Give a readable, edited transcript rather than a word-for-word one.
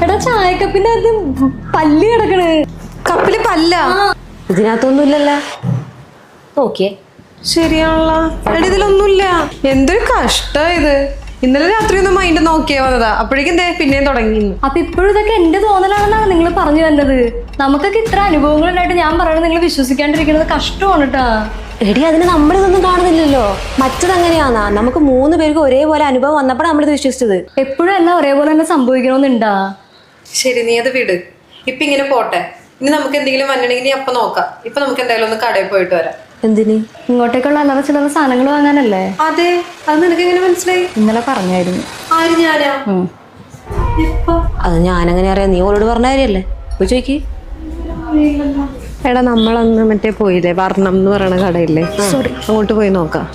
എടാ ചായക്കപ്പിന്റെ അത് പല്ല് കിടക്കണ്. കപ്പില് പല്ല? ഇതിനകത്തൊന്നുമില്ലല്ലോ. നോക്കിയേ. ശരിയാണല്ലോ. എടാ ഇതിലൊന്നുമില്ല. എന്തൊരു കഷ്ട ഇത്. ഇന്നലെ രാത്രി ഒന്ന് മൈൻഡ് നോക്കിയാ വന്നതാ, അപ്പോഴേക്കും പിന്നെയും തുടങ്ങി. അപ്പൊ ഇപ്പോഴും ഇതൊക്കെ എന്റെ തോന്നലാണെന്നാണ് നിങ്ങൾ പറഞ്ഞു തന്നത്. നമുക്കൊക്കെ ഇത്ര അനുഭവങ്ങൾ ഉണ്ടായിട്ട് ഞാൻ പറയണത് നിങ്ങൾ വിശ്വസിക്കാണ്ടിരിക്കുന്നത് കഷ്ടമാണ് കേട്ടാ. എടി അതിന് നമ്മളിതൊന്നും കാണുന്നില്ലല്ലോ. മറ്റതങ്ങനെയാന്നാ, നമുക്ക് 3 പേർക്ക് ഒരേപോലെ അനുഭവം വന്നപ്പോഴാണ് നമ്മളിത് വിശ്വസിച്ചത്. എപ്പോഴും എല്ലാം ഒരേപോലെ തന്നെ സംഭവിക്കണമെന്നുണ്ടാ? ശരി, നീ അത് വിട്. ഇപ്പൊ ഇങ്ങനെ പോട്ടെ. ഇനി നമുക്ക് എന്തെങ്കിലും വന്നിട്ടുണ്ടെങ്കിൽ അപ്പൊ നോക്കാം. ഇപ്പൊ നമുക്ക് എന്തായാലും ഒന്ന് കടയിൽ പോയിട്ട് വരാം. എന്തിന്? ഇങ്ങോട്ടേക്കുള്ള അല്ലാതെ ചില സാധനങ്ങൾ വാങ്ങാനല്ലേ? അതെ, അത് നിനക്ക് എങ്ങനെ മനസ്സിലായി? ഇന്നലെ പറഞ്ഞായിരുന്നു. ആര്? ഞാനാ? അത് ഞാനെങ്ങനെ അറിയാം? നീ ഓരോട് പറഞ്ഞ കാര്യല്ലേ? പോയി ചോദിക്ക്. എടാ നമ്മളന്ന് മറ്റേ പോയില്ലേ വർണ്ണം എന്ന് പറയണ കടയില്ലേ, അങ്ങോട്ട് പോയി നോക്കാം.